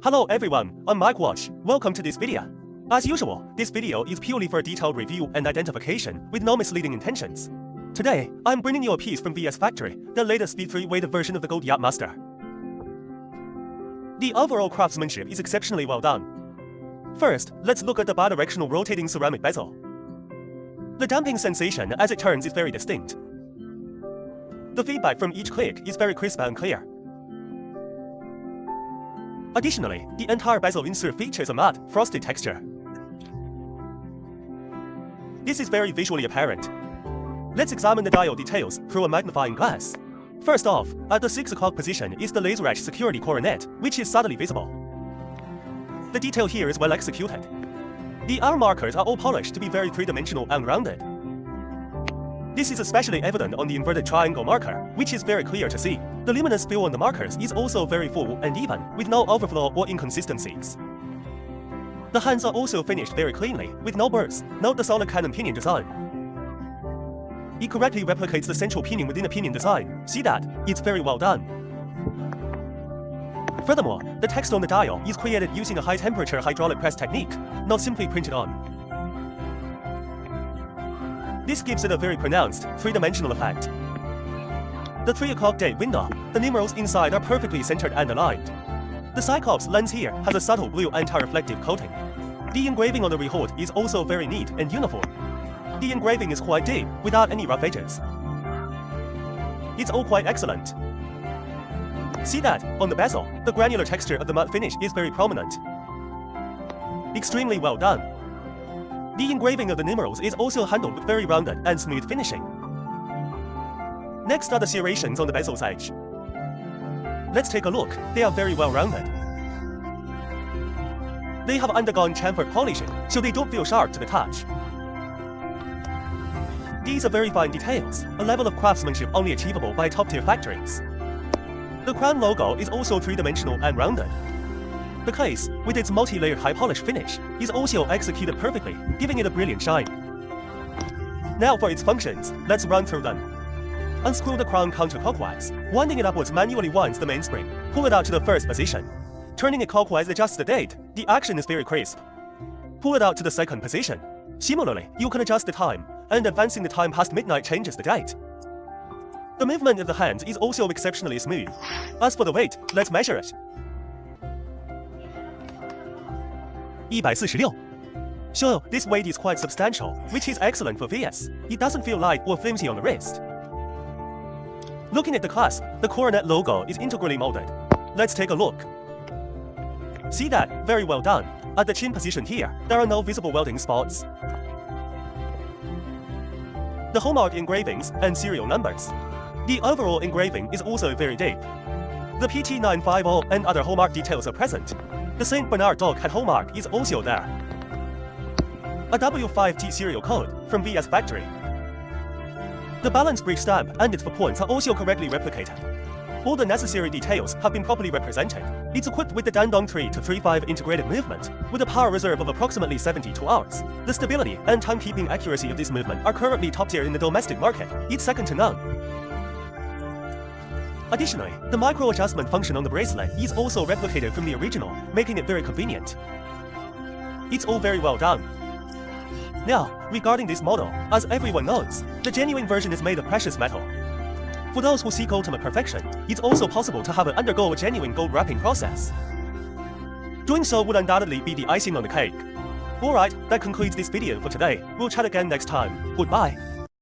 Hello everyone, I'm Mike Watch. Welcome to this video. As usual, this video is purely for detailed review and identification with no misleading intentions. Today, I'm bringing you a piece from VS Factory, the latest V3 weighted version of the Gold Yachtmaster. The overall craftsmanship is exceptionally well done. First, let's look at the bi-directional rotating ceramic bezel. The damping sensation as it turns is very distinct. The feedback from each click is very crisp and clear. Additionally, the entire bezel insert features a matte, frosted texture. This is very visually apparent. Let's examine the dial details through a magnifying glass. First off, at the 6 o'clock position is the laser etched security coronet, which is subtly visible. The detail here is well executed. The hour markers are all polished to be very three-dimensional and rounded. This is especially evident on the inverted triangle marker, which is very clear to see. The luminous fill on the markers is also very full and even, with no overflow or inconsistencies. The hands are also finished very cleanly, with no burrs. Note the solid cannon pinion design. It correctly replicates the central pinion within the pinion design. See that? It's very well done. Furthermore, the text on the dial is created using a high-temperature hydraulic press technique, not simply printed on. This gives it a very pronounced, three-dimensional effect. The 3 o'clock date window, the numerals inside are perfectly centered and aligned. The Cyclops lens here has a subtle blue anti-reflective coating. The engraving on the rehoard is also very neat and uniform. The engraving is quite deep, without any rough edges. It's all quite excellent. See that, on the bezel, the granular texture of the matte finish is very prominent. Extremely well done. The engraving of the numerals is also handled with very rounded and smooth finishing. Next are the serrations on the bezel's edge. Let's take a look. They are very well rounded. They have undergone chamfered polishing, so they don't feel sharp to the touch. These are very fine details, a level of craftsmanship only achievable by top-tier factories. The crown logo is also three-dimensional and rounded. The case, with its multi-layered high-polish finish, is also executed perfectly, giving it a brilliant shine. Now for its functions, let's run through them. Unscrew the crown counterclockwise. Winding it upwards manually winds the mainspring. Pull it out to the first position. Turning it clockwise adjusts the date. The action is very crisp. Pull it out to the second position. Similarly, you can adjust the time, and advancing the time past midnight changes the date. The movement of the hands is also exceptionally smooth. As for the weight, let's measure it. 146. So, this weight is quite substantial, which is excellent for VS. It doesn't feel light or flimsy on the wrist. Looking at the clasp, the coronet logo is integrally molded. Let's take a look. See that? Very well done. At the chin position here, there are no visible welding spots. The hallmark engravings and serial numbers. The overall engraving is also very deep. The PT950 and other hallmark details are present. The St. Bernard dog head hallmark is also there. A W5T serial code from VS Factory. The balance bridge stamp and its 4 points are also correctly replicated. All the necessary details have been properly represented. It's equipped with the Dandong 3-3-5 integrated movement, with a power reserve of approximately 72 hours. The stability and timekeeping accuracy of this movement are currently top tier in the domestic market. It's second to none. Additionally, the micro-adjustment function on the bracelet is also replicated from the original, making it very convenient. It's all very well done. Now, regarding this model, as everyone knows, the genuine version is made of precious metal. For those who seek ultimate perfection, it's also possible to have it undergo a genuine gold wrapping process. Doing so would undoubtedly be the icing on the cake. Alright, that concludes this video for today. We'll chat again next time. Goodbye.